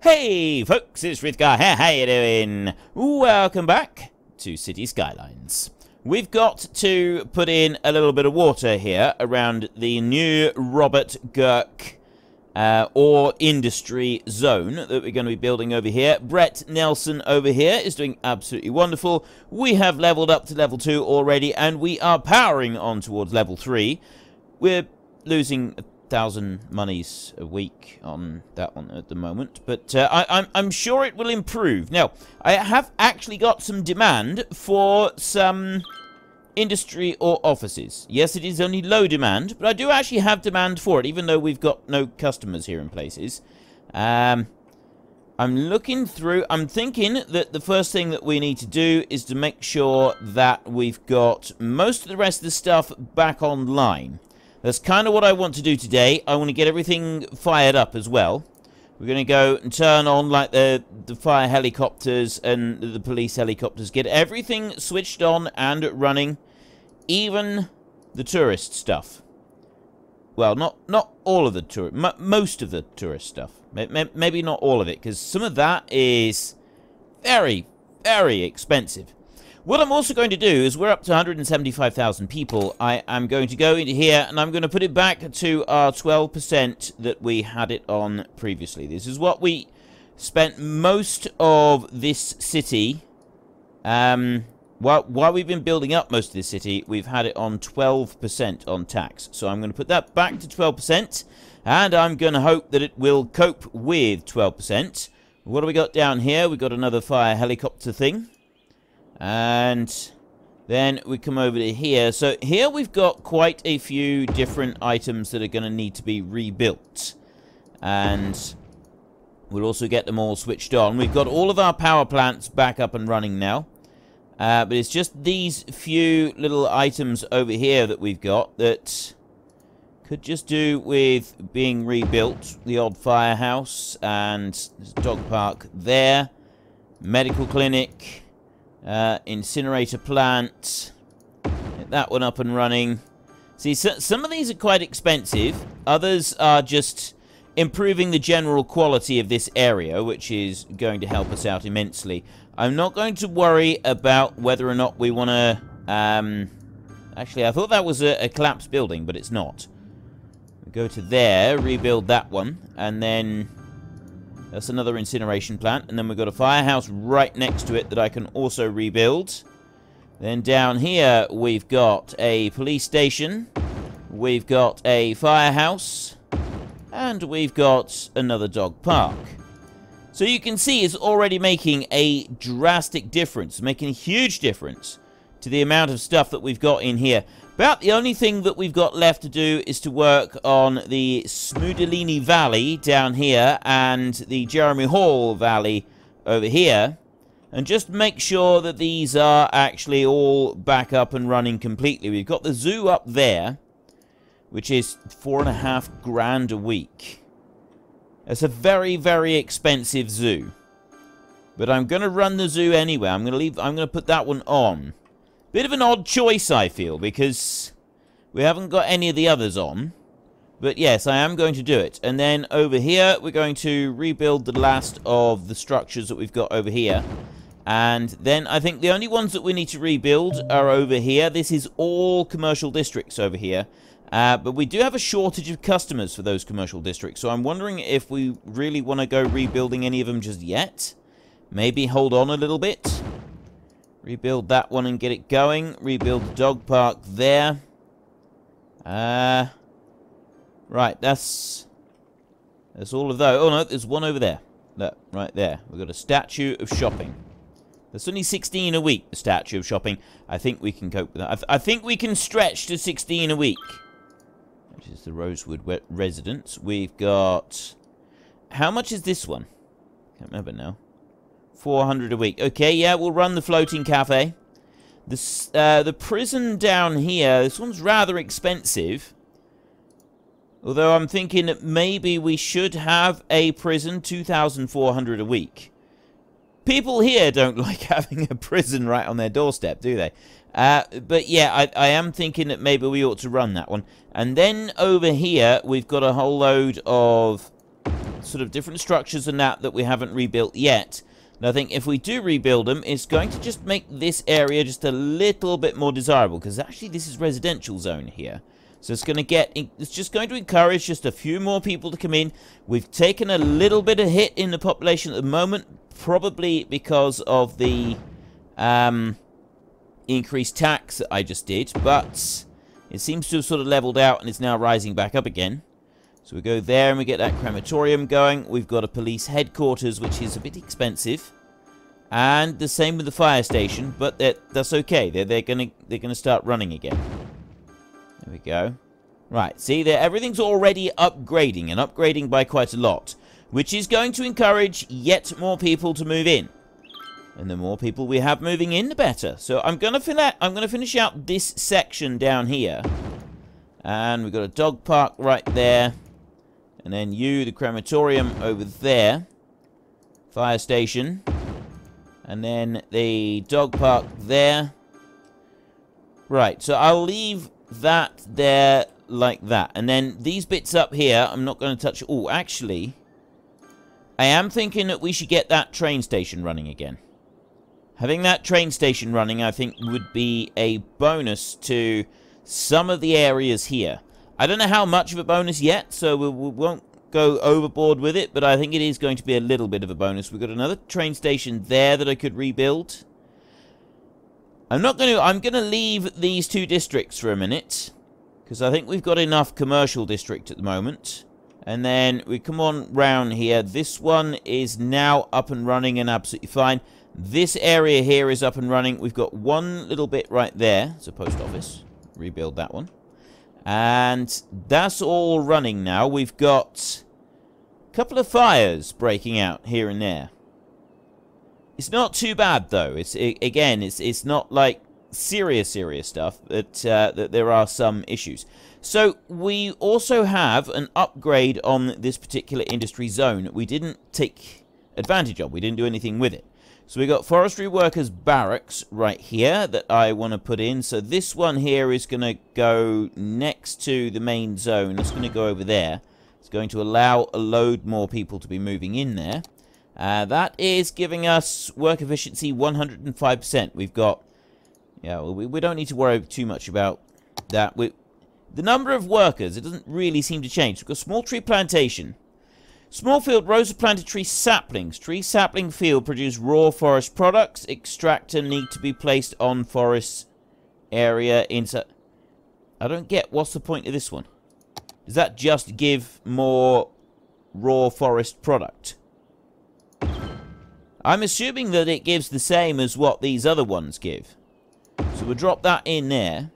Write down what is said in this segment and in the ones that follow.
Hey folks, it's Rithgar here, how you doing? Welcome back to City Skylines. We've got to put in a little bit of water here around the new Robert Girk ore industry zone that we're going to be building over here. Brett Nelson over here is doing absolutely wonderful. We have leveled up to level 2 already, and we are powering on towards level 3. We're losing 1,000 monies a week on that one at the moment, but I'm sure it will improve. Now, I have actually got some demand for some industry or offices. Yes, it is only low demand, but I do actually have demand for it, even though we've got no customers here in places. I'm looking through. I'm thinking that the first thing that we need to do is to make sure that we've got most of the rest of the stuff back online. That's kind of what I want to do today. I want to get everything fired up as well. We're going to go and turn on like the fire helicopters and the police helicopters. Get everything switched on and running. Even the tourist stuff. Well, not all of the tourist, most of the tourist stuff. Maybe not all of it, because some of that is very, very expensive. What I'm also going to do is, we're up to 175,000 people. I am going to go into here and I'm going to put it back to our 12% that we had it on previously. This is what we spent most of this city. While we've been building up most of this city, we've had it on 12% on tax. So I'm going to put that back to 12%. And I'm going to hope that it will cope with 12%. What do we got down here? We've got another fire helicopter thing. And then we come over to here. So here we've got quite a few different items that are going to need to be rebuilt. And we'll also get them all switched on. We've got all of our power plants back up and running now. But it's just these few little items over here that we've got that could just do with being rebuilt. The odd firehouse, and there's a dog park there. Medical clinic. Incinerator plant. Get that one up and running. See, some of these are quite expensive. Others are just improving the general quality of this area, which is going to help us out immensely. I'm not going to worry about whether or not we want to... Actually, I thought that was a collapsed building, but it's not. We go to there, rebuild that one, and then... That's another incineration plant. And then we've got a firehouse right next to it that I can also rebuild. Then down here, we've got a police station. We've got a firehouse. And we've got another dog park. So you can see it's already making a drastic difference. Making a huge difference to the amount of stuff that we've got in here. About the only thing that we've got left to do is to work on the Smoodelini Valley down here and the Jeremy Hall Valley over here. And just make sure that these are actually all back up and running completely. We've got the zoo up there, which is $4.5 grand a week. It's a very, very expensive zoo. But I'm going to run the zoo anyway. I'm going to put that one on. Bit of an odd choice, I feel, because we haven't got any of the others on. But yes, I am going to do it. And then over here, we're going to rebuild the last of the structures that we've got over here. And then I think the only ones that we need to rebuild are over here. This is all commercial districts over here. But we do have a shortage of customers for those commercial districts. So I'm wondering if we really want to go rebuilding any of them just yet. Maybe hold on a little bit. Rebuild that one and get it going. Rebuild the dog park there. Right, that's all of those. Oh no, there's one over there. Look, right there. We've got a statue of shopping. That's only 16 a week, the statue of shopping. I think we can cope with that. I think we can stretch to 16 a week. Which is the Rosewood residence. We've got... How much is this one? Can't remember now. 400 a week. Okay, yeah, we'll run the floating cafe. The prison down here, this one's rather expensive. Although I'm thinking that maybe we should have a prison, 2,400 a week. People here don't like having a prison right on their doorstep, do they? But yeah, I am thinking that maybe we ought to run that one. And then over here, we've got a whole load of sort of different structures and that we haven't rebuilt yet. And I think if we do rebuild them, it's going to just make this area just a little bit more desirable, because actually this is residential zone here. So it's just going to encourage just a few more people to come in. We've taken a little bit of hit in the population at the moment, probably because of the increased tax that I just did, but it seems to have sort of leveled out and it's now rising back up again. So we go there and we get that crematorium going. We've got a police headquarters, which is a bit expensive, and the same with the fire station, but that's okay. They're gonna start running again. There we go. Right, see there, everything's already upgrading, and upgrading by quite a lot, which is going to encourage yet more people to move in. And the more people we have moving in, the better. So I'm gonna finish out this section down here. And we've got a dog park right there. And then the crematorium over there. Fire station. And then the dog park there. Right, so I'll leave that there like that. And then these bits up here, I'm not going to touch. Oh, actually, I am thinking that we should get that train station running again. Having that train station running, I think, would be a bonus to some of the areas here. I don't know how much of a bonus yet, so we won't go overboard with it, but I think it is going to be a little bit of a bonus. We've got another train station there that I could rebuild. I'm going to leave these two districts for a minute, because I think we've got enough commercial district at the moment. And then we come on round here. This one is now up and running and absolutely fine. This area here is up and running. We've got one little bit right there. It's a post office. Rebuild that one. And that's all running now. We've got a couple of fires breaking out here and there. It's not too bad, though. It's not like serious stuff, but that there are some issues. So we also have an upgrade on this particular industry zone we didn't take advantage of. We didn't do anything with it. So we got forestry workers barracks right here that I want to put in. So this one here is going to go next to the main zone. It's going to go over there. It's going to allow a load more people to be moving in there. That is giving us work efficiency 105%. We've got, yeah, we don't need to worry too much about that. The number of workers, it doesn't really seem to change. We've got small tree plantation. Small field, rows of planted tree saplings. Tree sapling field produce raw forest products. Extractor need to be placed on forest area inside. I don't get, what's the point of this one? Does that just give more raw forest product? I'm assuming that it gives the same as what these other ones give. So we'll drop that in there.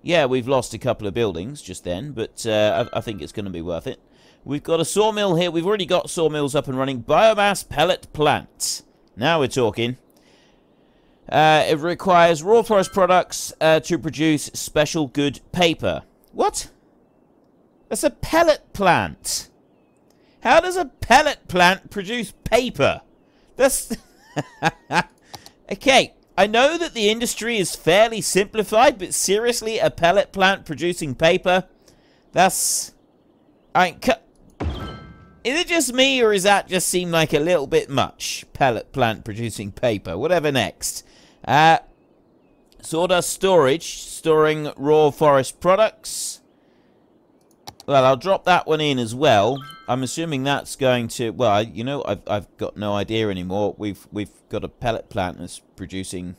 Yeah, we've lost a couple of buildings just then, but I think it's going to be worth it. We've got a sawmill here. We've already got sawmills up and running. Biomass pellet plants. Now we're talking. It requires raw forest products to produce special good paper. What? That's a pellet plant. How does a pellet plant produce paper? That's... Okay, I know that the industry is fairly simplified, but seriously, a pellet plant producing paper? That's... Is it just me, or does that just seem like a little bit much? Pellet plant producing paper. Whatever next. Sawdust storage. Storing raw forest products. Well, I'll drop that one in as well. I'm assuming that's going to... Well, you know, I've got no idea anymore. We've got a pellet plant that's producing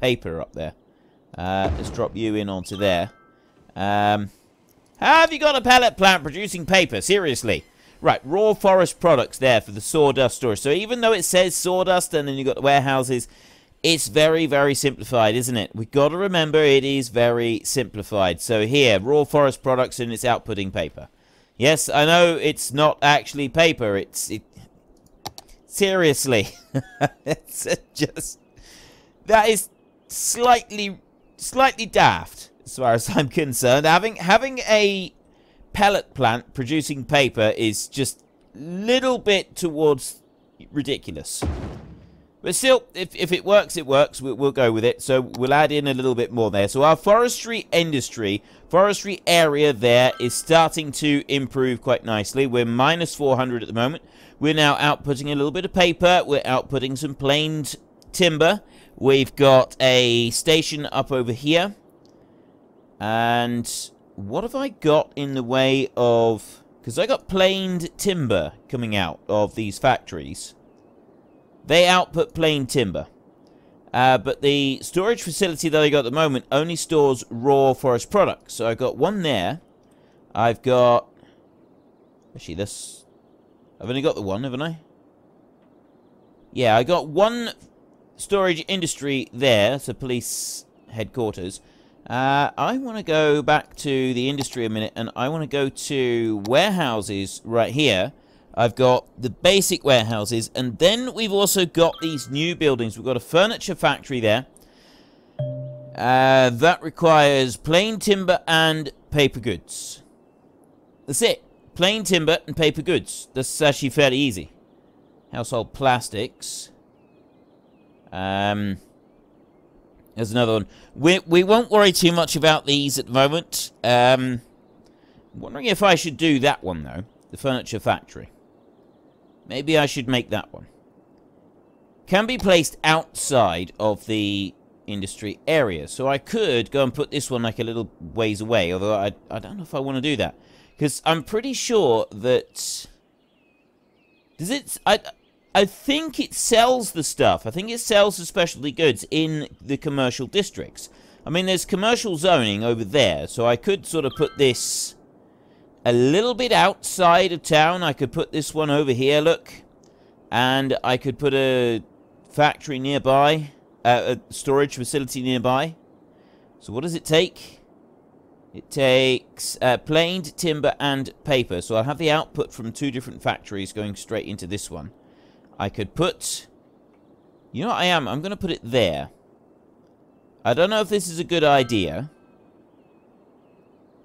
paper up there. Let's drop you in onto there. How have you got a pellet plant producing paper? Seriously. Right, raw forest products there for the sawdust storage. So even though it says sawdust and then you've got the warehouses, it's very, very simplified, isn't it? We've got to remember it is very simplified. So here, raw forest products and it's outputting paper. Yes, I know it's not actually paper. Seriously. It's just... That is slightly daft as far as I'm concerned. Having a pellet plant producing paper is just a little bit towards ridiculous. But still, if it works, it works. We'll go with it. So we'll add in a little bit more there. So our forestry area there is starting to improve quite nicely. We're minus 400 at the moment. We're now outputting a little bit of paper. We're outputting some planed timber. We've got a station up over here. And what have I got in the way of... Because I got planed timber coming out of these factories. They output plain timber. But the storage facility that I got at the moment only stores raw forest products. So I've got one there. I've got... Actually, this... I've only got the one, haven't I? Yeah, I got one storage industry there. So police headquarters. I want to go back to the industry a minute. And I want to go to warehouses right here. I've got the basic warehouses, and then we've also got these new buildings. We've got a furniture factory there. That requires plain timber and paper goods. That's it. Plain timber and paper goods. That's actually fairly easy. Household plastics. There's another one. We won't worry too much about these at the moment. I'm wondering if I should do that one, though. The furniture factory. Maybe I should make that one. Can be placed outside of the industry area. So I could go and put this one like a little ways away. Although I don't know if I want to do that. Because I'm pretty sure that... Does it... I think it sells the stuff. I think it sells the specialty goods in the commercial districts. I mean, there's commercial zoning over there. So I could sort of put this... a little bit outside of town. I could put this one over here, look. And I could put a factory nearby. A storage facility nearby. So what does it take? It takes planed timber and paper. So I'll have the output from 2 different factories going straight into this one. I could put... You know what I am? I'm going to put it there. I don't know if this is a good idea.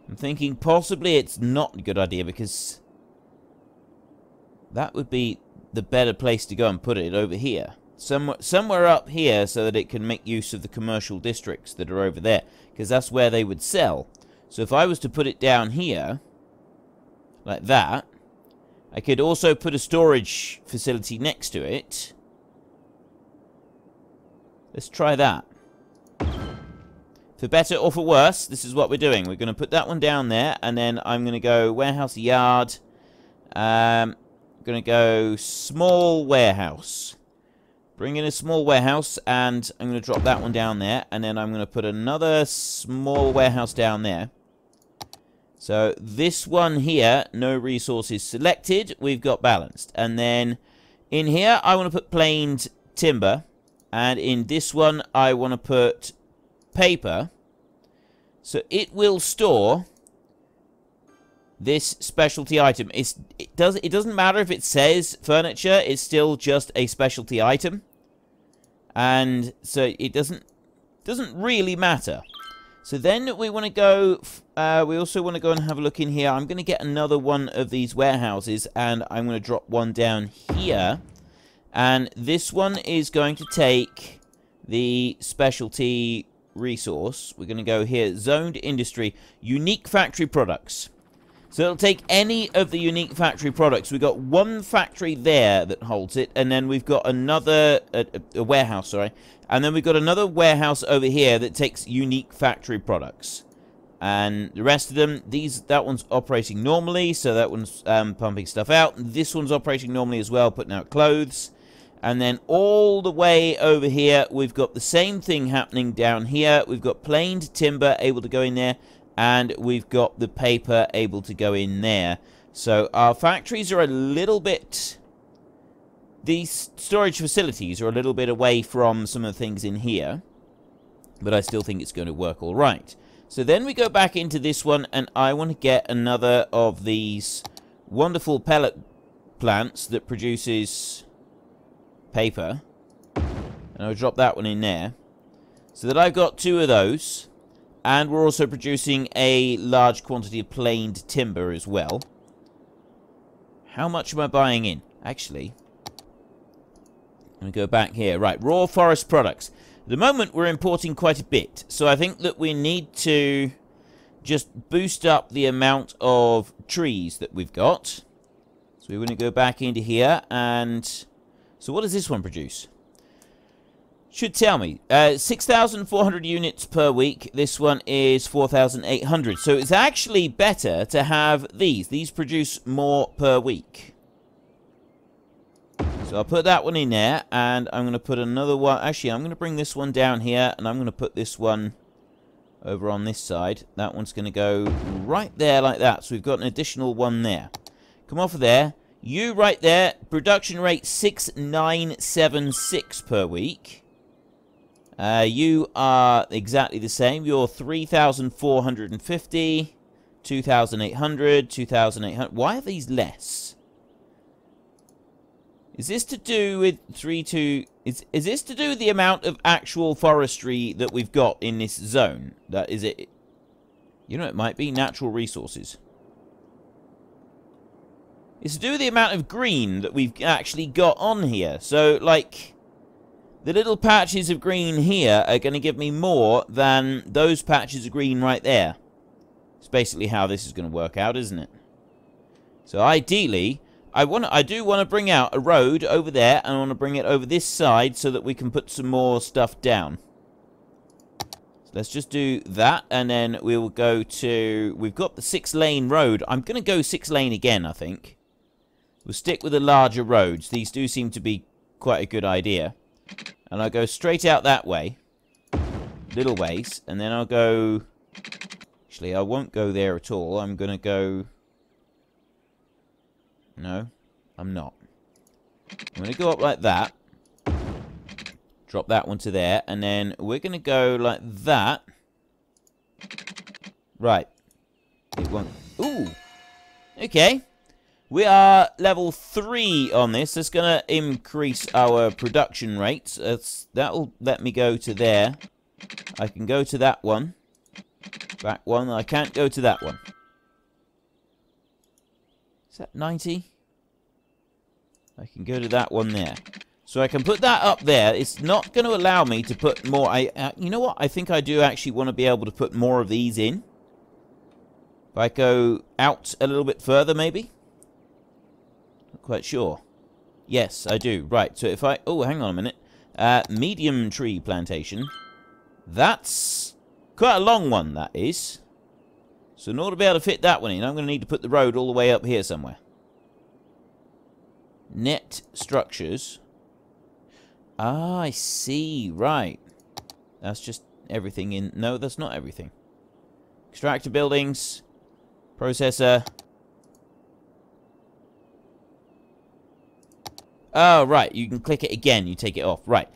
I'm thinking possibly it's not a good idea because that would be the better place to go and put it over here. Somewhere up here so that it can make use of the commercial districts that are over there. Because that's where they would sell. So if I was to put it down here, like that, I could also put a storage facility next to it. Let's try that. For better or for worse, this is what we're doing. We're going to put that one down there, and then I'm going to go warehouse yard. I'm going to go small warehouse. Bring in a small warehouse, and I'm going to drop that one down there, and then I'm going to put another small warehouse down there. So this one here, no resources selected. We've got balanced. And then in here, I want to put planed timber. And in this one, I want to put... paper, so it will store this specialty item. It doesn't matter if it says furniture, it's still just a specialty item, and so it doesn't really matter. So then we want to go. We also want to go and have a look in here. I'm going to get another one of these warehouses, and I'm going to drop one down here, and this one is going to take the specialty resource. We're going to go here, zoned industry, unique factory products. So it'll take any of the unique factory products. We've got one factory there that holds it, and then we've got another, a warehouse, sorry, and then we've got another warehouse over here that takes unique factory products. And the rest of them, that one's operating normally, so that one's pumping stuff out. This one's operating normally as well, putting out clothes. And then all the way over here, we've got the same thing happening down here. We've got planed timber able to go in there, and we've got the paper able to go in there. So our factories are a little bit... These storage facilities are a little bit away from some of the things in here, but I still think it's going to work all right. So then we go back into this one, and I want to get another of these wonderful pellet plants that produces... paper, and I'll drop that one in there so that I've got 2 of those, and we're also producing a large quantity of planed timber as well. How much am I buying in? Actually, Let me go back here. Right, raw forest products. At the moment, we're importing quite a bit. So I think that we need to just boost up the amount of trees that we've got. So we're going to go back into here. And so what does this one produce? Should tell me. 6,400 units per week. This one is 4,800. So it's actually better to have these. These produce more per week. So I'll put that one in there, and I'm going to put another one. Actually, I'm going to bring this one down here, and I'm going to put this one over on this side. That one's going to go right there like that. So we've got an additional one there. Come off of there. You right there. Production rate 6,976 per week. You are exactly the same. You're 3,450, 2,800, 2,800. Why are these less? Is this to do with is this to do with the amount of actual forestry that we've got in this zone? That is it. You know, it might be natural resources. It's to do with the amount of green that we've actually got on here. So, like, the little patches of green here are going to give me more than those patches of green right there. It's basically how this is going to work out, isn't it? So, ideally, I do want to bring out a road over there, and I want to bring it over this side so that we can put some more stuff down. So let's just do that, and then we will go to... We've got the 6-lane road. I'm going to go 6-lane again, I think. We'll stick with the larger roads. These do seem to be quite a good idea. And I'll go straight out that way. Little ways. And then I'll go... Actually, I won't go there at all. I'm going to go... No, I'm not. I'm going to go up like that. Drop that one to there. And then we're going to go like that. Right. It won't... Ooh. Okay. We are level 3 on this. That's going to increase our production rates. That'll let me go to there. I can go to that one. Back one. I can't go to that one. Is that 90? I can go to that one there. So I can put that up there. It's not going to allow me to put more... you know what? I think I do actually want to be able to put more of these in. If I go out a little bit further, maybe? Not quite sure. Yes, I do. Right, so if I... Oh, hang on a minute. Medium tree plantation. That's quite a long one, that is. So in order to be able to fit that one in, I'm going to need to put the road all the way up here somewhere. Net structures. Ah, I see. Right. That's just everything in... No, that's not everything. Extractor buildings. Processor. Oh, right. You can click it again. You take it off. Right.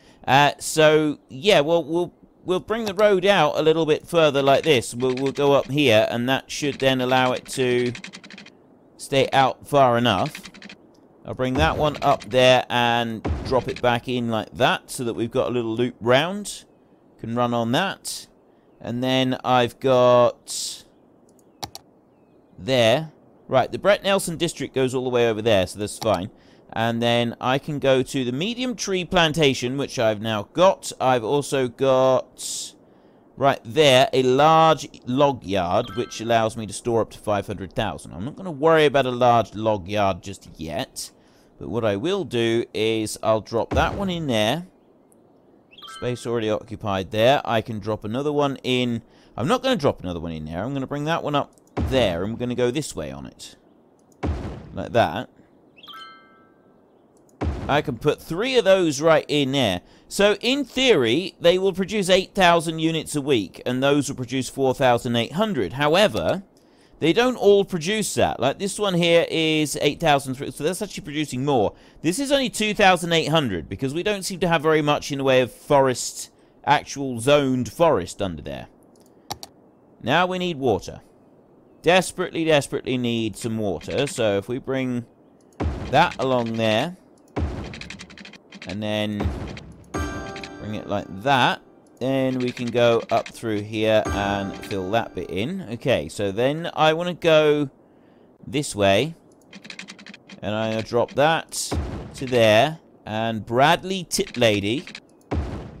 So, yeah, well, we'll bring the road out a little bit further like this. We'll go up here, and that should then allow it to stay out far enough. I'll bring that one up there and drop it back in like that so that we've got a little loop round. Can run on that. And then I've got... There. Right, the Brett Nelson district goes all the way over there, so that's fine. And then I can go to the medium tree plantation, which I've now got. I've also got... Right there, a large log yard, which allows me to store up to 500,000. I'm not going to worry about a large log yard just yet. But what I will do is I'll drop that one in there. Space already occupied there. I can drop another one in. I'm not going to drop another one in there. I'm going to bring that one up there, and we're going to go this way on it. Like that. I can put 3 of those right in there. So, in theory, they will produce 8,000 units a week, and those will produce 4,800. However, they don't all produce that. Like, this one here is 8,000, so that's actually producing more. This is only 2,800, because we don't seem to have very much in the way of forest, actual zoned forest under there. Now we need water. Desperately, desperately need some water. So, if we bring that along there, and then bring it like that, then we can go up through here and fill that bit in. Okay, so then I want to go this way, and I'm going to drop that to there, And Bradley Tip Lady.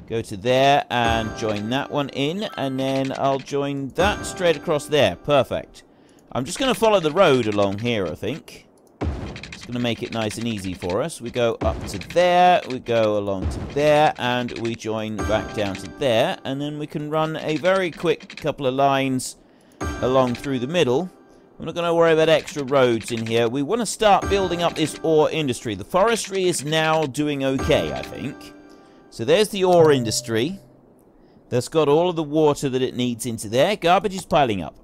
Go to there and join that one in. And then I'll join that straight across there. Perfect. I'm just going to follow the road along here, I think. It's going to make it nice and easy for us. We go up to there. We go along to there. And we join back down to there. And then we can run a very quick couple of lines along through the middle. We're not going to worry about extra roads in here. We want to start building up this ore industry. The forestry is now doing okay, I think. So there's the ore industry. That's got all of the water that it needs into there. Garbage is piling up.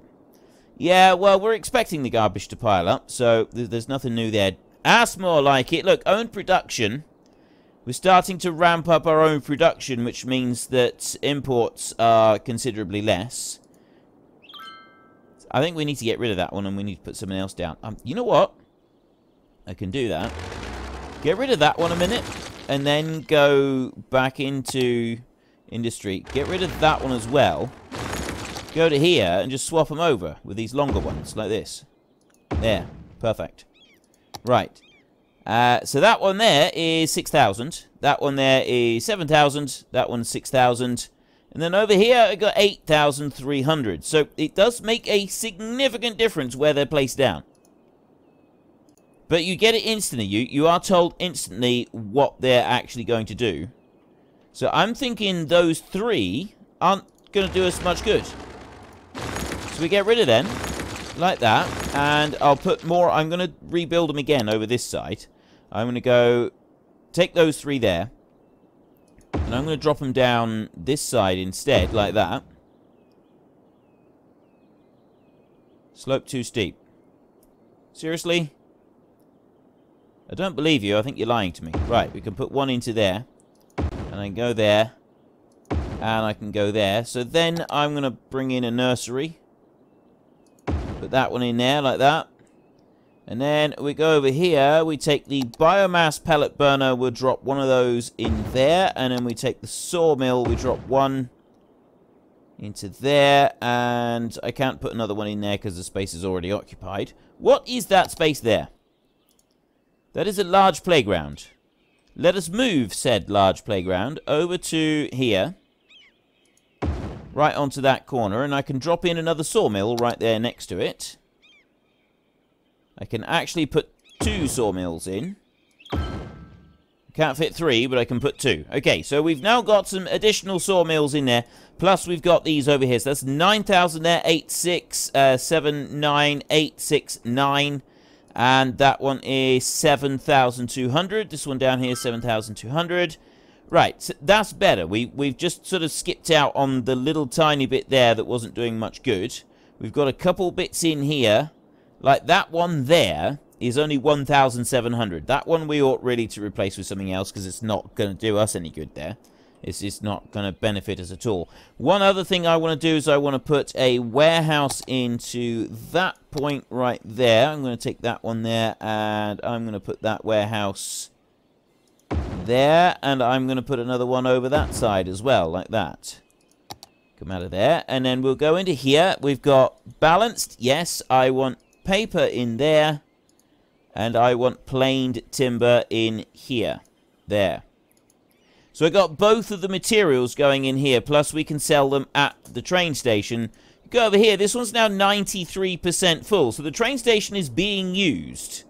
Yeah, well, we're expecting the garbage to pile up, so there's nothing new there. That's more like it. Look, own production. We're starting to ramp up our own production, which means that imports are considerably less. I think we need to get rid of that one, and we need to put something else down. You know what? I can do that. Get rid of that one a minute, and then go back into industry. Get rid of that one as well. Go to here and just swap them over with these longer ones, like this. There. Perfect. Right. So that one there is 6,000. That one there is 7,000. That one's 6,000. And then over here, I got 8,300. So it does make a significant difference where they're placed down. But you get it instantly. You are told instantly what they're actually going to do. So I'm thinking those three aren't going to do us much good. So we get rid of them, like that. And I'll put more. I'm going to rebuild them again over this side. I'm going to go take those three there. And I'm going to drop them down this side instead, like that. Slope too steep. Seriously? I don't believe you. I think you're lying to me. Right, we can put one into there. And I can go there. And I can go there. So then I'm going to bring in a nursery. Put that one in there, like that. And then we go over here, we take the biomass pellet burner, we'll drop one of those in there, and then we take the sawmill, we drop one into there, and I can't put another one in there because the space is already occupied. What is that space there? That is a large playground. Let us move said large playground over to here, right onto that corner, and I can drop in another sawmill right there next to it. I can actually put 2 sawmills in. Can't fit 3, but I can put 2. Okay, so we've now got some additional sawmills in there. Plus, we've got these over here. So that's 9,000 there. 8, 6, 7, 9, 8, 6, 9. And that one is 7,200. This one down here is 7,200. Right, so that's better. We've just sort of skipped out on the little tiny bit there that wasn't doing much good. We've got a couple bits in here. Like that one there is only 1,700. That one we ought really to replace with something else because it's not going to do us any good there. It's just not going to benefit us at all. One other thing I want to do is I want to put a warehouse into that point right there. I'm going to take that one there and I'm going to put that warehouse there. And I'm going to put another one over that side as well, like that. Come out of there. And then we'll go into here. We've got balanced. Yes, I want paper in there, and I want planed timber in here. There. So I got both of the materials going in here, plus we can sell them at the train station. Go over here. This one's now 93% full, so the train station is being used.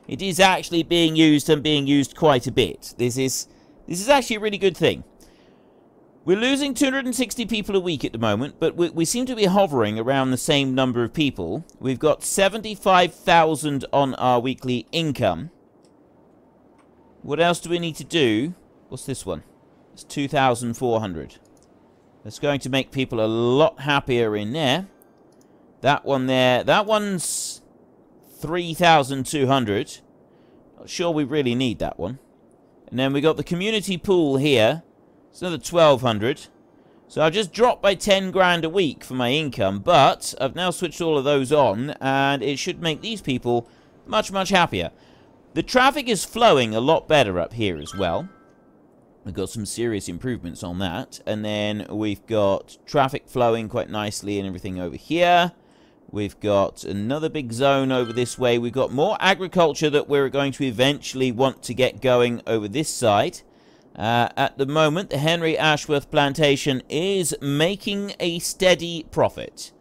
It is actually being used and being used quite a bit. This is actually a really good thing. We're losing 260 people a week at the moment, but we seem to be hovering around the same number of people. We've got 75,000 on our weekly income. What else do we need to do? What's this one? It's 2,400. That's going to make people a lot happier in there. That one there, that one's 3,200. Not sure we really need that one. And then we got the community pool here. It's another 1,200. So I've just dropped by 10 grand a week for my income, but I've now switched all of those on, and it should make these people much, much happier. The traffic is flowing a lot better up here as well. We've got some serious improvements on that. And then we've got traffic flowing quite nicely and everything over here. We've got another big zone over this way. We've got more agriculture that we're going to eventually want to get going over this side. At the moment, the Henry Ashworth plantation is making a steady profit.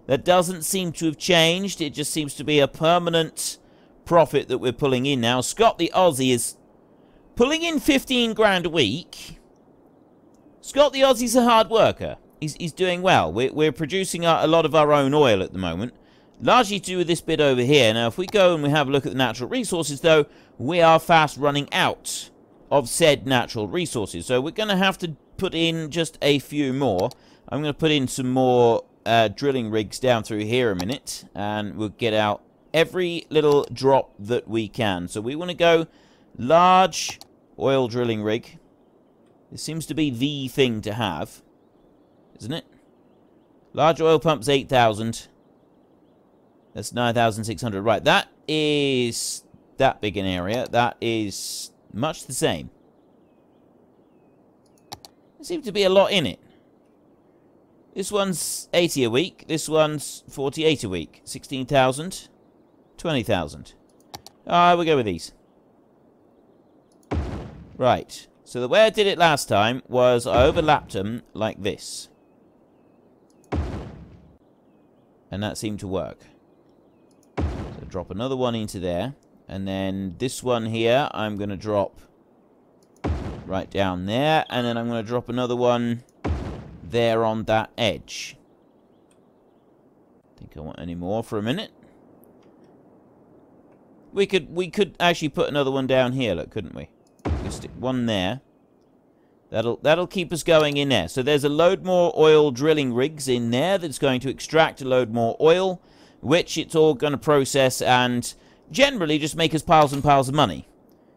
That doesn't seem to have changed. It just seems to be a permanent profit that we're pulling in now. Scott the Aussie is pulling in 15 grand a week. Scott the Aussie's a hard worker. He's doing well. We're producing a lot of our own oil at the moment. Largely to do with this bit over here. Now, if we go and we have a look at the natural resources, though, we are fast running out of said natural resources. So we're going to have to put in just a few more. I'm going to put in some more drilling rigs down through here a minute. And we'll get out every little drop that we can. So we want to go large oil drilling rig. This seems to be the thing to have, isn't it? Large oil pumps, 8,000. That's 9,600. Right, that is that big an area. That is much the same. There seems to be a lot in it. This one's 80 a week. This one's 48 a week. 16,000. 20,000. We'll go with these. Right. So the way I did it last time was I overlapped them like this. And that seemed to work. So drop another one into there. And then this one here, I'm going to drop right down there. And then I'm going to drop another one there on that edge. I think I want any more for a minute. We could actually put another one down here, look, couldn't we? We'll stick one there. That'll keep us going in there. So there's a load more oil drilling rigs in there that's going to extract a load more oil, which it's all going to process and generally just make us piles and piles of money.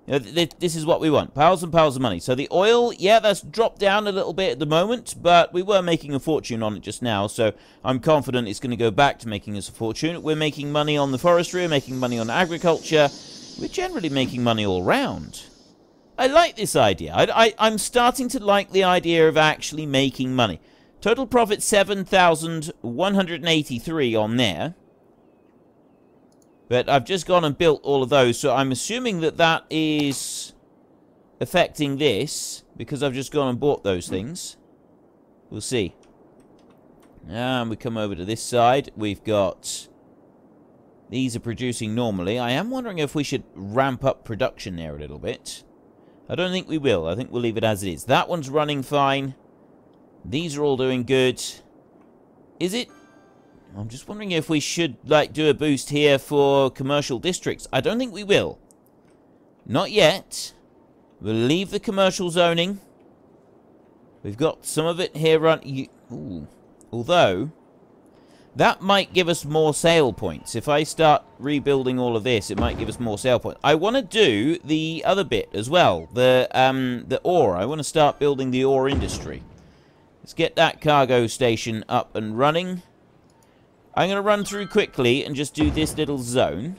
You know, this is what we want, piles and piles of money. So the oil, yeah, that's dropped down a little bit at the moment, but we were making a fortune on it just now, so I'm confident it's going to go back to making us a fortune. We're making money on the forestry, we're making money on agriculture, we're generally making money all round. I like this idea. I'm starting to like the idea of actually making money. Total profit 7,183 on there. But I've just gone and built all of those, so I'm assuming that that is affecting this, because I've just gone and bought those things. We'll see. And we come over to this side. We've got... These are producing normally. I am wondering if we should ramp up production there a little bit. I don't think we will. I think we'll leave it as it is. That one's running fine. These are all doing good. Is it? I'm just wondering if we should, like, do a boost here for commercial districts. I don't think we will. Not yet. We'll leave the commercial zoning. We've got some of it here Ooh. Although, that might give us more sale points. If I start rebuilding all of this, it might give us more sale points. I want to do the other bit as well. The ore. I want to start building the ore industry. Let's get that cargo station up and running. I'm going to run through quickly and just do this little zone.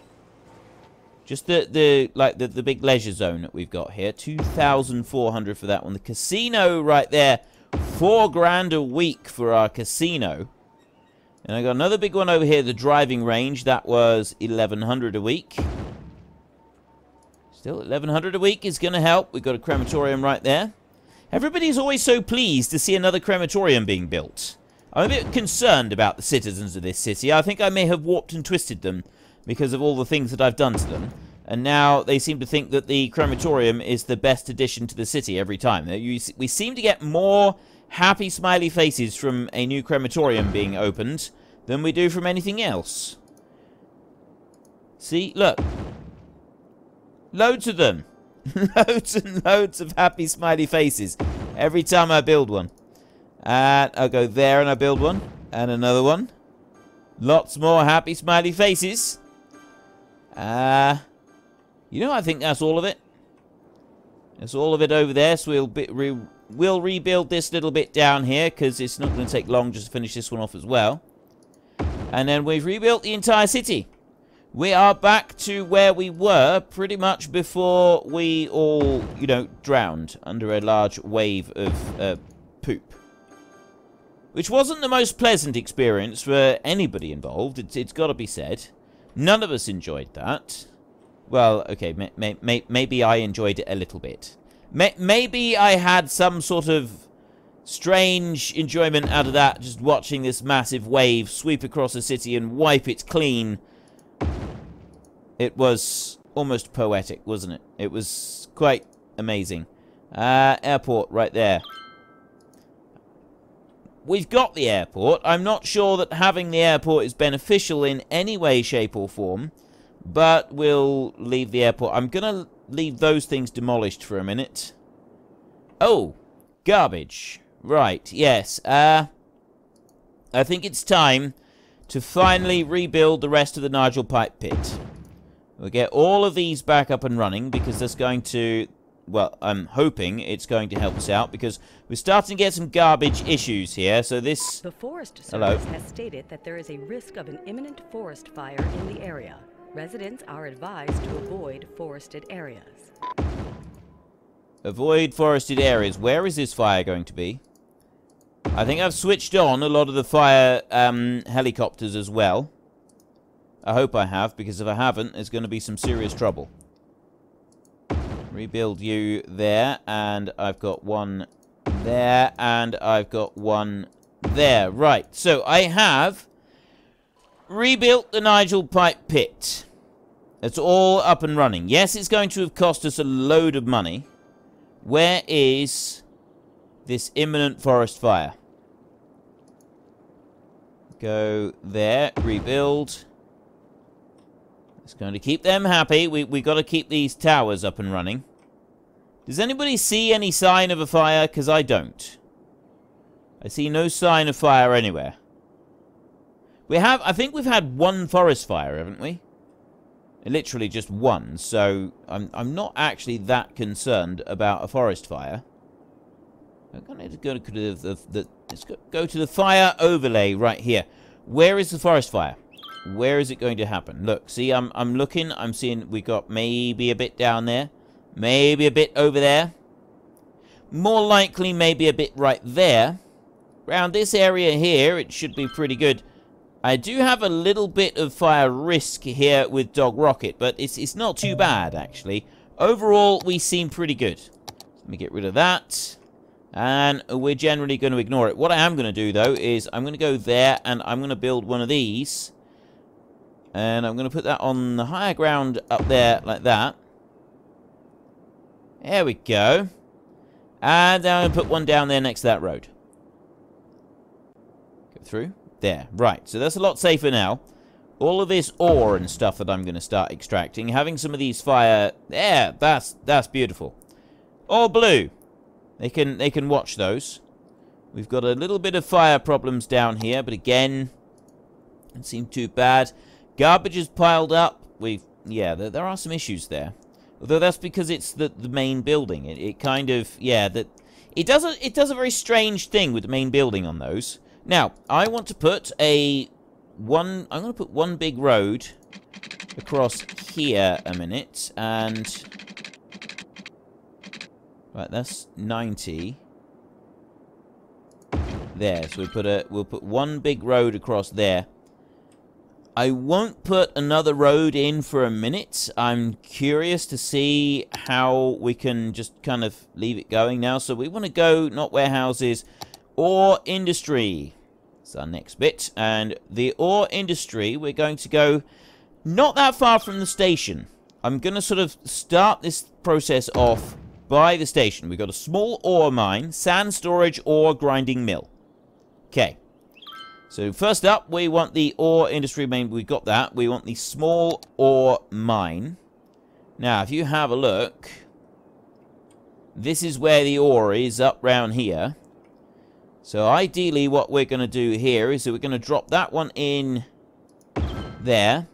Just the big leisure zone that we've got here. 2,400 for that one. The casino right there. 4 grand a week for our casino. And I got another big one over here, the driving range. That was 1,100 a week. Still, 1,100 a week is going to help. We've got a crematorium right there. Everybody's always so pleased to see another crematorium being built. I'm a bit concerned about the citizens of this city. I think I may have warped and twisted them because of all the things that I've done to them. And now they seem to think that the crematorium is the best addition to the city every time. We seem to get more happy smiley faces from a new crematorium being opened than we do from anything else. See, look. Loads of them. Loads and loads of happy smiley faces every time I build one. And I'll go there and I build one. And another one. Lots more happy smiley faces. You know, I think that's all of it. That's all of it over there. So we'll rebuild this little bit down here, because it's not going to take long just to finish this one off as well. And then we've rebuilt the entire city. We are back to where we were pretty much before we all, you know, drowned under a large wave of poop. which wasn't the most pleasant experience for anybody involved. It's got to be said. None of us enjoyed that. Well, okay, maybe I enjoyed it a little bit. Maybe I had some sort of strange enjoyment out of that, just watching this massive wave sweep across the city and wipe it clean. It was almost poetic, wasn't it? It was quite amazing. Airport right there. We've got the airport. I'm not sure that having the airport is beneficial in any way, shape, or form, but we'll leave the airport. I'm going to leave those things demolished for a minute. Oh, garbage. Right, yes. I think it's time to finally rebuild the rest of the Nigel Pipe Pit. We'll get all of these back up and running because that's going to... Well, I'm hoping it's going to help us out because we're starting to get some garbage issues here. So this... The Forest Service has stated that there is a risk of an imminent forest fire in the area. Residents are advised to avoid forested areas. Avoid forested areas. Where is this fire going to be? I think I've switched on a lot of the fire helicopters as well. I hope I have, because if I haven't, there's going to be some serious trouble. Rebuild you there, and I've got one there, and I've got one there. Right, so I have rebuilt the Nigel Pipe Pit. It's all up and running. Yes, it's going to have cost us a load of money. Where is this imminent forest fire? Go there, rebuild. It's going to keep them happy. We got to keep these towers up and running. Does anybody see any sign of a fire? Because I don't. I see no sign of fire anywhere. I think we've had one forest fire, haven't we? Literally just one. So I'm not actually that concerned about a forest fire. I'm going to go to let's go to the fire overlay right here. Where is the forest fire? Where is it going to happen? Look, see, I'm looking. I'm seeing we got maybe a bit down there. Maybe a bit over there. More likely, maybe a bit right there. Around this area here, it should be pretty good. I do have a little bit of fire risk here with Dog Rocket, but it's not too bad, actually. Overall, we seem pretty good. Let me get rid of that. And we're generally going to ignore it. What I am going to do, though, is I'm going to go there, and I'm going to build one of these. And I'm going to put that on the higher ground up there, like that. There we go. And then I'm going to put one down there next to that road. Go through. There. Right. So that's a lot safer now. All of this ore and stuff that I'm going to start extracting. Having some of these fire... There. That's beautiful. All blue. They can watch those. We've got a little bit of fire problems down here. But again, doesn't seem too bad. Garbage is piled up. Yeah, there are some issues there. Although that's because it's the main building. It kind of, yeah, it does a very strange thing with the main building on those. Now, I want to put I'm going to put one big road across here a minute, and right, that's 90. There, so we'll put one big road across there. I won't put another road in for a minute. I'm curious to see how we can just kind of leave it going now. So we want to go, not warehouses, ore industry. That's our next bit. And the ore industry, we're going to go not that far from the station. I'm going to sort of start this process off by the station. We've got a small ore mine, sand storage, ore grinding mill. Okay. So first up, we want the ore industry main. We got that. We want the small ore mine. Now, if you have a look, this is where the ore is, up round here. So ideally, what we're going to do here is that we're going to drop that one in there.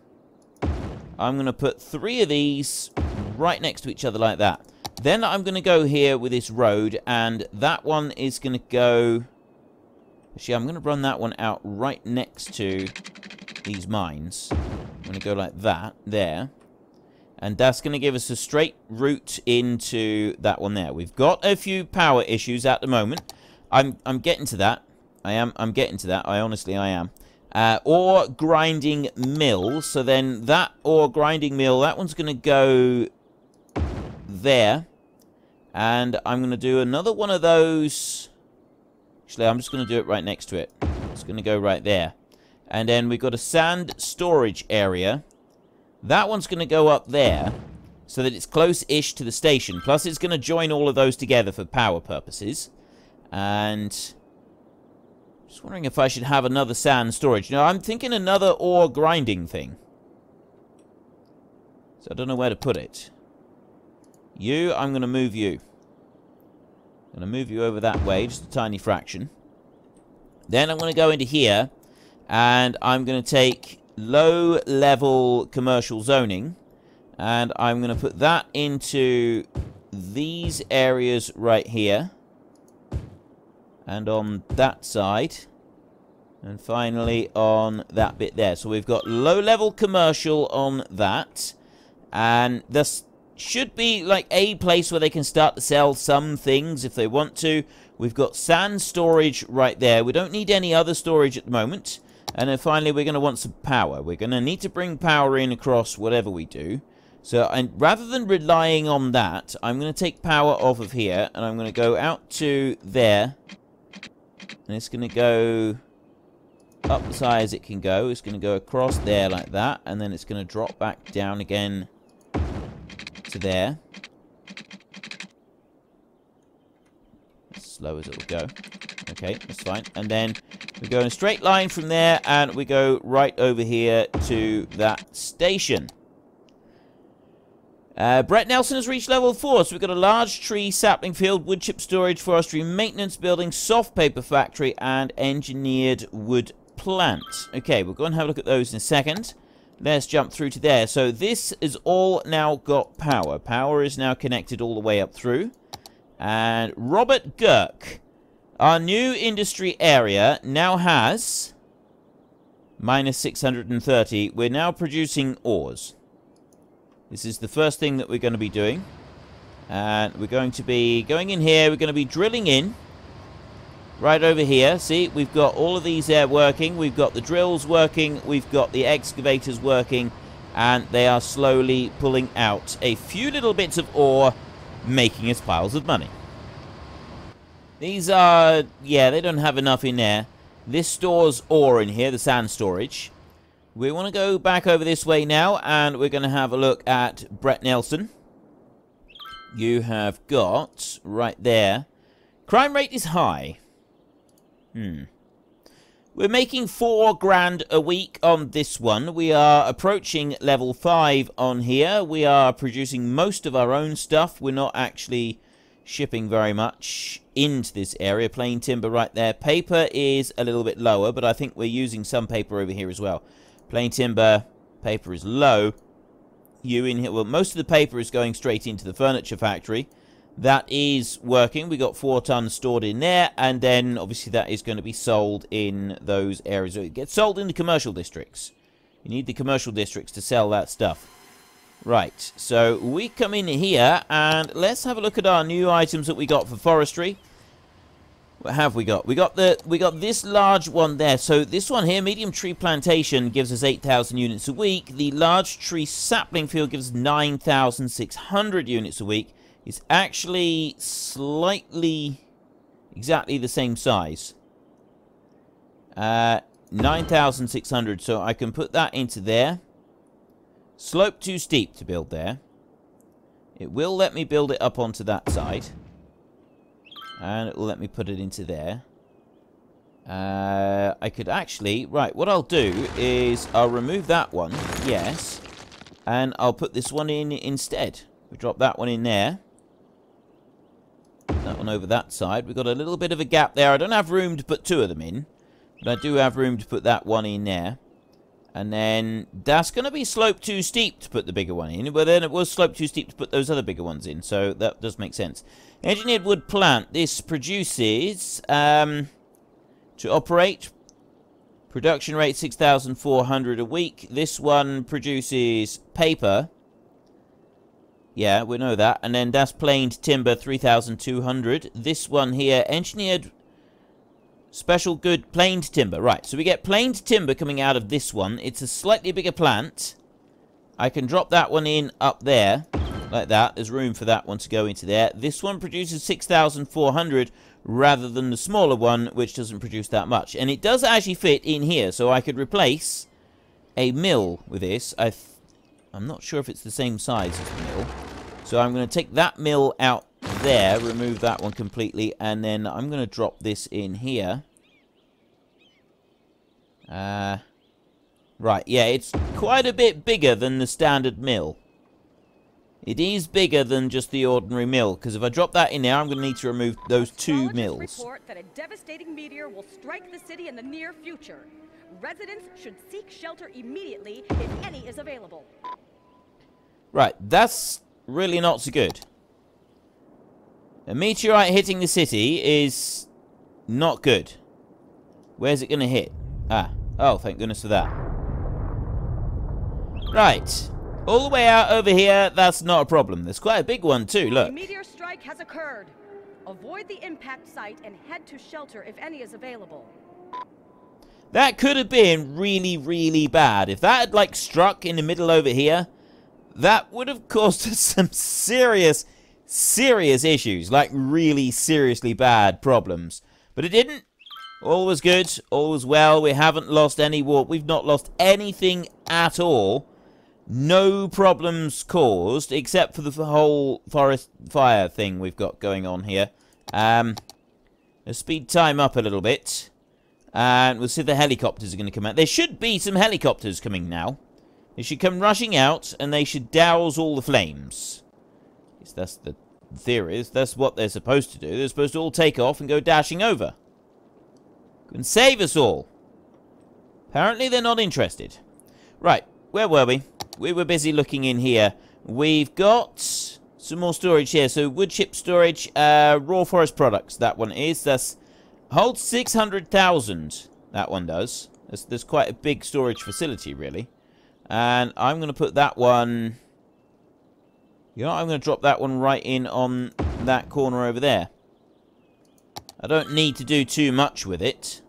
I'm going to put 3 of these right next to each other like that. Then I'm going to go here with this road, and that one is going to go... Actually, I'm going to run that one out right next to these mines. I'm going to go like that, there. And that's going to give us a straight route into that one there. We've got a few power issues at the moment. I'm getting to that. I'm getting to that. Honestly, I am. Ore grinding mill. So then that ore grinding mill, that one's going to go there. And I'm going to do another one of those. Actually, I'm just going to do it right next to it. It's going to go right there. And then we've got a sand storage area. That one's going to go up there so that it's close-ish to the station. Plus, it's going to join all of those together for power purposes. And just wondering if I should have another sand storage. Now, I'm thinking another ore grinding thing. So I don't know where to put it. You, I'm going to move you. I'm going to move you over that way, just a tiny fraction. Then I'm going to go into here, and I'm going to take low-level commercial zoning, and I'm going to put that into these areas right here, and on that side, and finally on that bit there. So we've got low-level commercial on that, and this should be like a place where they can start to sell some things if they want to. We've got sand storage right there. We don't need any other storage at the moment. And then finally, we're going to want some power. We're going to need to bring power in across whatever we do. So and rather than relying on that, I'm going to take power off of here. And I'm going to go out to there. And it's going to go up as high as it can go. It's going to go across there like that. And then it's going to drop back down again to there. As slow as it'll go. Okay, that's fine. And then we go in a straight line from there, and we go right over here to that station. Brett Nelson has reached level 4, so we've got a large tree, sapling field, wood chip storage, forestry, maintenance building, soft paper factory, and engineered wood plant. Okay, we'll go and have a look at those in a second. Let's jump through to there. So this is all now got power. Power is now connected all the way up through. And Robert Girk, our new industry area, now has minus 630. We're now producing ores. This is the first thing that we're going to be doing. And we're going to be going in here. We're going to be drilling in. Right over here, see, we've got all of these there working. We've got the drills working. We've got the excavators working. And they are slowly pulling out a few little bits of ore, making us piles of money. These are, yeah, they don't have enough in there. This stores ore in here, the sand storage. We want to go back over this way now, and we're going to have a look at Brett Nelson. You have got, right there, crime rate is high. We're making 4 grand a week on this one. We are approaching level 5 on here. We are producing most of our own stuff. We're not actually shipping very much into this area. Plain timber right there. Paper is a little bit lower, but I think we're using some paper over here as well. Plain timber, paper is low. You in here, well, most of the paper is going straight into the furniture factory. That is working. We got 4 tons stored in there, and then obviously that is going to be sold in those areas. It gets sold in the commercial districts. You need the commercial districts to sell that stuff. Right, so we come in here, and let's have a look at our new items that we got for forestry. What have we got? We got this large one there. So this one here, medium tree plantation, gives us 8,000 units a week. The large tree sapling field gives us 9,600 units a week. It's actually slightly exactly the same size. 9,600, so I can put that into there. Slope too steep to build there. It will let me build it up onto that side. And it will let me put it into there. I could actually... Right, what I'll do is I'll remove that one. Yes. And I'll put this one in instead. We drop that one in there. That one over that side. We've got a little bit of a gap there. I don't have room to put 2 of them in. But I do have room to put that one in there. And then that's going to be slope too steep to put the bigger one in. But then it was slope too steep to put those other bigger ones in. So that does make sense. Engineered wood plant. This produces, to operate, production rate 6,400 a week. This one produces paper. Yeah, we know that. And then that's planed timber, 3,200. This one here, engineered Special good planed timber. Right, so we get planed timber coming out of this one. It's a slightly bigger plant. I can drop that one in up there, like that. There's room for that one to go into there. This one produces 6,400 rather than the smaller one, which doesn't produce that much. And it does actually fit in here, so I could replace a mill with this. I'm not sure if it's the same size as the mill. So I'm going to take that mill out there, remove that one completely, and then I'm going to drop this in here. Right, yeah, it's quite a bit bigger than the standard mill. It is bigger than just the ordinary mill, because if I drop that in there, I'm going to need to remove those 2 mills. Report that a devastating meteor will strike the city in the near future. Residents should seek shelter immediately if any is available. Right, that's really not so good. A meteorite hitting the city is not good. Where's it going to hit? Oh, thank goodness for that. Right. All the way out over here, that's not a problem. There's quite a big one too, look. A meteor strike has occurred. Avoid the impact site and head to shelter if any is available. That could have been really, really bad. If that had, like, struck in the middle over here, that would have caused us some serious issues. Like, really seriously bad problems. But it didn't. All was good. All was well. We haven't lost any war. We've not lost anything at all. No problems caused, except for the whole forest fire thing we've got going on here. Let's speed time up a little bit. And we'll see if the helicopters are going to come out. There should be some helicopters coming now. They should come rushing out, and they should douse all the flames. At least that's the theory. That's what they're supposed to do. They're supposed to all take off and go dashing over. And save us all. Apparently they're not interested. Right, where were we? We were busy looking in here. We've got some more storage here. So wood chip storage, raw forest products. That one is. That's holds 600,000. That one does. There's quite a big storage facility, really. And I'm going to put that one... You know what? I'm going to drop that one right in on that corner over there. I don't need to do too much with it.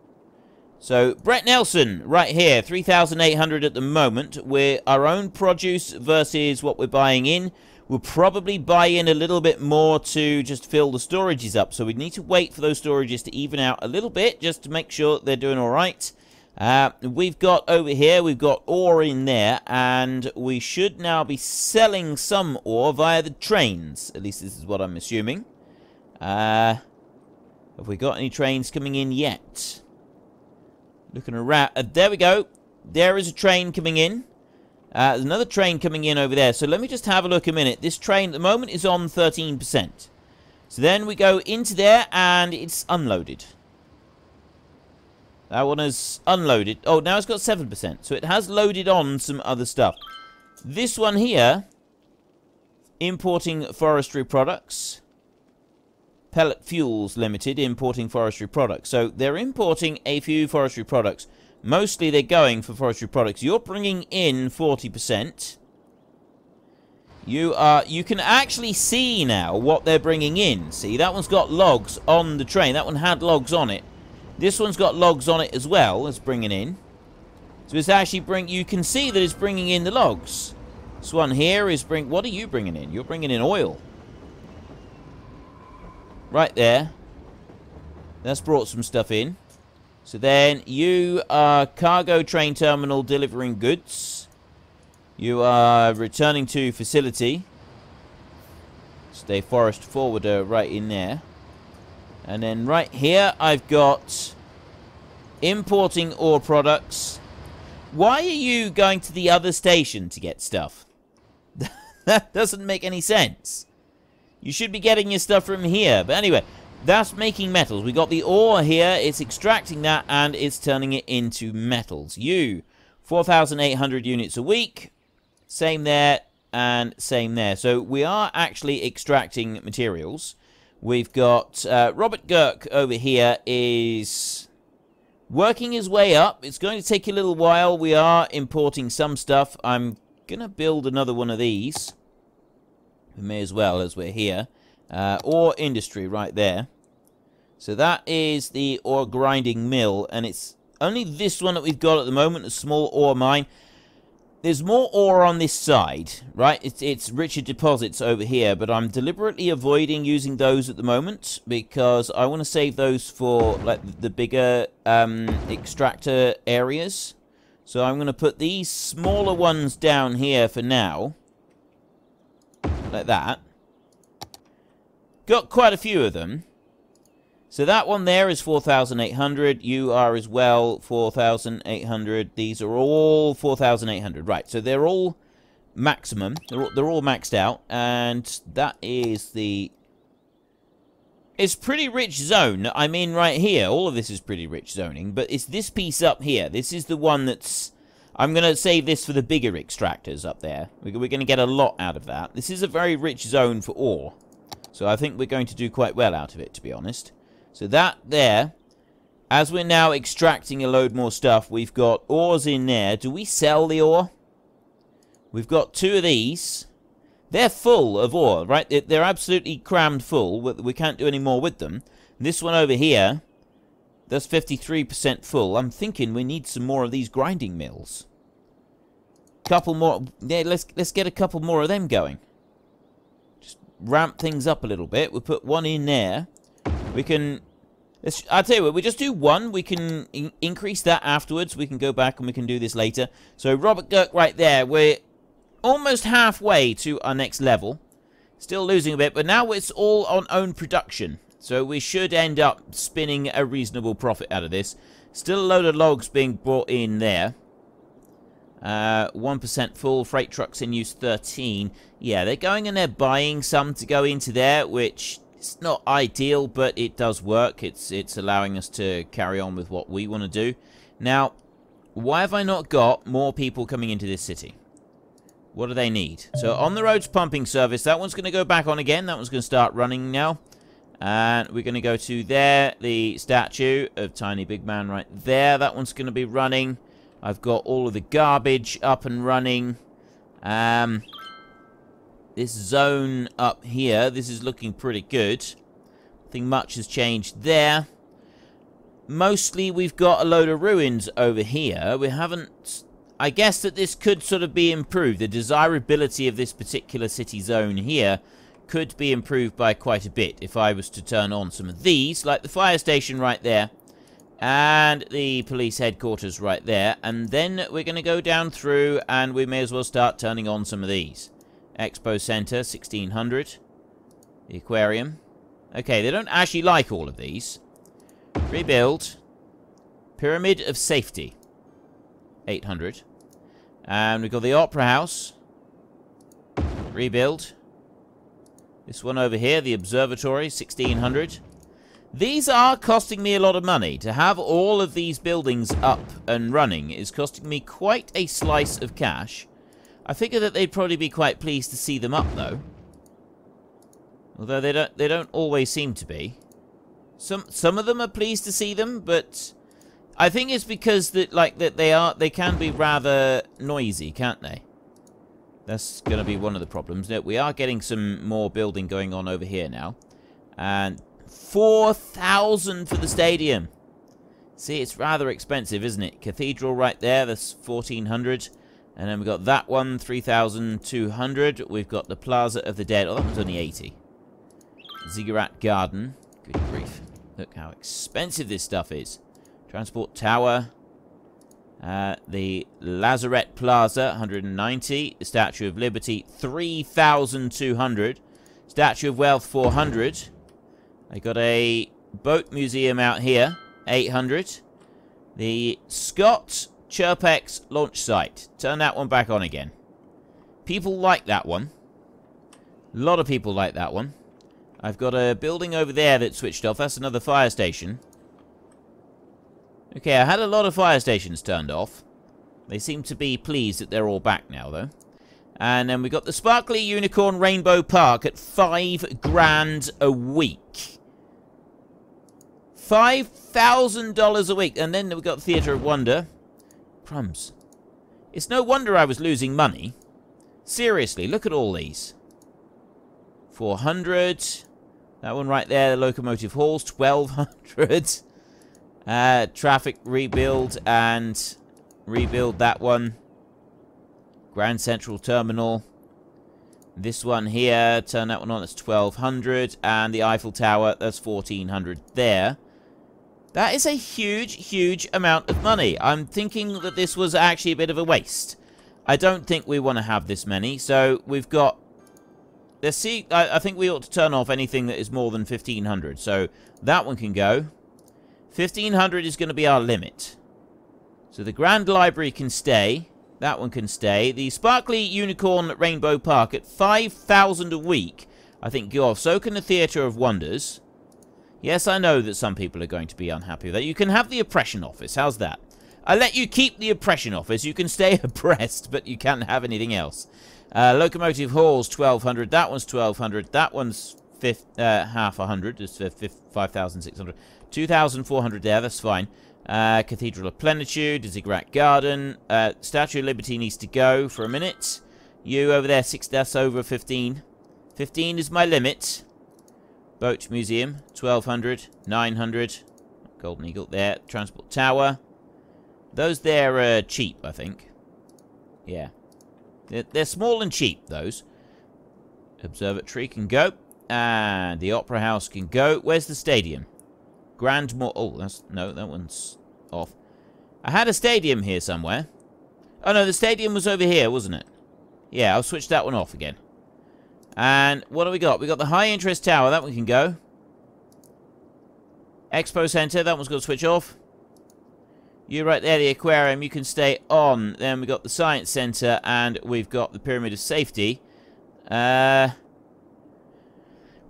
So, Brett Nelson, right here, 3,800 at the moment. We're our own produce versus what we're buying in. We'll probably buy in a little bit more to just fill the storages up. So we need to wait for those storages to even out a little bit, just to make sure they're doing all right. We've got over here, we've got ore in there, and we should now be selling some ore via the trains. At least this is what I'm assuming. Have we got any trains coming in yet? Looking around. There we go. There is a train coming in. There's another train coming in over there. So let me just have a look a minute. This train at the moment is on 13%. So then we go into there and it's unloaded. That one is unloaded. Oh, now it's got 7%. So it has loaded on some other stuff. This one here, importing forestry products. Pellet Fuels Limited, importing forestry products. So they're importing a few forestry products. Mostly they're going for forestry products. You're bringing in 40%. You can actually see now what they're bringing in. See, that one's got logs on the train. That one had logs on it. This one's got logs on it as well as bringing in. So it's actually you can see that it's bringing in the logs. This one here is what are you bringing in? You're bringing in oil. Right there. That's brought some stuff in. So then you are cargo train terminal delivering goods. You are returning to facility. Stay forest forwarder right in there. And then right here I've got importing ore products. Why are you going to the other station to get stuff? That doesn't make any sense. You should be getting your stuff from here. But anyway, that's making metals. We got the ore here. It's extracting that and it's turning it into metals. 4,800 units a week. Same there and same there. So we are actually extracting materials. We've got Robert Girk over here is working his way up. It's going to take a little while. We are importing some stuff. I'm going to build another one of these. We may as well as we're here. Ore industry right there. So that is the ore grinding mill, and it's only this one that we've got at the moment, a small ore mine. There's more ore on this side, right? It's richer deposits over here, but I'm deliberately avoiding using those at the moment because I want to save those for like the bigger extractor areas. So I'm going to put these smaller ones down here for now, like that. Got quite a few of them. So that one there is 4,800. You are as well 4,800. These are all 4,800. Right, so they're all maximum. They're all maxed out. And that is the... It's pretty rich zone. I mean, right here, all of this is pretty rich zoning. But it's this piece up here. This is the one that's... I'm going to save this for the bigger extractors up there. We're going to get a lot out of that. This is a very rich zone for ore. So I think we're going to do quite well out of it, to be honest. So that there, as we're now extracting a load more stuff, we've got ores in there. Do we sell the ore? We've got 2 of these. They're full of ore, right? They're absolutely crammed full. We can't do any more with them. This one over here, that's 53% full. I'm thinking we need some more of these grinding mills. Couple more. Yeah, let's get a couple more of them going. Just ramp things up a little bit. We'll put one in there. We can... I'll tell you what, we just do one. We can increase that afterwards. We can go back and we can do this later. So Robert Girk right there. We're almost halfway to our next level. Still losing a bit, but now it's all on own production. So we should end up spinning a reasonable profit out of this. Still a load of logs being brought in there. 1% full. Freight trucks in use 13. Yeah, they're going and they're buying some to go into there, which... It's not ideal, but it does work. It's allowing us to carry on with what we want to do. Now, why have I not got more people coming into this city? What do they need? So, on the roads pumping service, that one's going to go back on again. That one's going to start running now. And we're going to go to there, the statue of Tiny Big Man right there. That one's going to be running. I've got all of the garbage up and running. This zone up here, this is looking pretty good. Nothing much has changed there. Mostly we've got a load of ruins over here. We haven't... I guess that this could sort of be improved. The desirability of this particular city zone here could be improved by quite a bit if I was to turn on some of these, like the fire station right there. And the police headquarters right there. And then we're going to go down through and we may as well start turning on some of these. Expo Center, 1600. The aquarium. Okay, they don't actually like all of these. Rebuild. Pyramid of Safety. 800. And we've got the Opera House. Rebuild. This one over here, the Observatory, 1600. These are costing me a lot of money. To have all of these buildings up and running is costing me quite a slice of cash. I figure that they'd probably be quite pleased to see them up, though. Although they don't always seem to be. Some of them are pleased to see them, but I think it's because that they can be rather noisy, can't they? That's going to be one of the problems. No, we are getting some more building going on over here now. And 4,000 for the stadium. See, it's rather expensive, isn't it? Cathedral right there, that's 1,400. And then we've got that one, 3,200. We've got the Plaza of the Dead. Oh, that one's only 80. Ziggurat Garden. Good grief. Look how expensive this stuff is. Transport Tower. The Lazaret Plaza, 190. The Statue of Liberty, 3,200. Statue of Wealth, 400. I got a boat museum out here, 800. The Scott Chirpex launch site. Turn that one back on again. People like that one. A lot of people like that one. I've got a building over there that's switched off. That's another fire station. Okay, I had a lot of fire stations turned off. They seem to be pleased that they're all back now, though. And then we've got the Sparkly Unicorn Rainbow Park at $5,000 a week. $5,000 a week. And then we've got Theatre of Wonder. Crumbs. It's no wonder I was losing money. Seriously, look at all these. 400. That one right there, the locomotive halls, 1,200. Traffic rebuild and rebuild that one. Grand Central Terminal. This one here, turn that one on, that's 1,200. And the Eiffel Tower, that's 1,400 there. That is a huge, huge amount of money. I'm thinking that this was actually a bit of a waste. I don't think we want to have this many. So we've got... Let's see. I think we ought to turn off anything that is more than 1,500. So that one can go. 1,500 is going to be our limit. So the Grand Library can stay. That one can stay. The Sparkly Unicorn Rainbow Park at 5,000 a week, I think, go off. So can the Theatre of Wonders. Yes, I know that some people are going to be unhappy with that. You can have the Oppression Office. How's that? I let you keep the Oppression Office. You can stay oppressed, but you can't have anything else. Locomotive Halls, 1,200. That one's 1,200. That one's half 100. It's 5,600. 2,400 there. That's fine. Cathedral of Plenitude, Ziggurat Garden. Statue of Liberty needs to go for a minute. You over there, that's over 15. 15 is my limit. Boat Museum, 1,200. 900. Golden Eagle there. Transport Tower. Those there are cheap, I think. Yeah. They're small and cheap, those. Observatory can go. And the Opera House can go. Where's the stadium? Grand Mall. Oh, that's... No, that one's off. I had a stadium here somewhere. Oh, no, the stadium was over here, wasn't it? Yeah, I'll switch that one off again. And what do we got? We got the High Interest Tower. That one can go. Expo Center. That one's got to switch off. You right there, the aquarium, you can stay on. Then we've got the Science Center, and we've got the Pyramid of Safety. Right,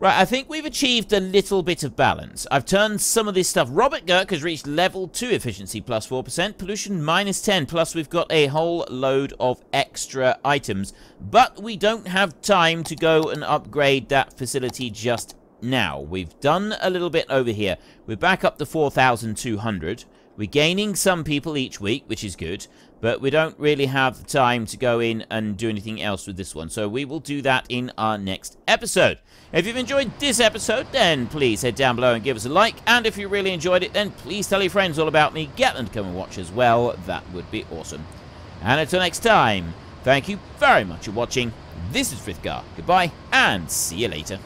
I think we've achieved a little bit of balance. I've turned some of this stuff. Robert Girk has reached level 2 efficiency plus 4%, pollution minus 10, plus we've got a whole load of extra items. But we don't have time to go and upgrade that facility just now. We've done a little bit over here. We're back up to 4,200. We're gaining some people each week, which is good, but we don't really have the time to go in and do anything else with this one. So we will do that in our next episode. If you've enjoyed this episode, then please head down below and give us a like. And if you really enjoyed it, then please tell your friends all about me. Get them to come and watch as well. That would be awesome. And until next time, thank you very much for watching. This is Frithgar. Goodbye, and see you later.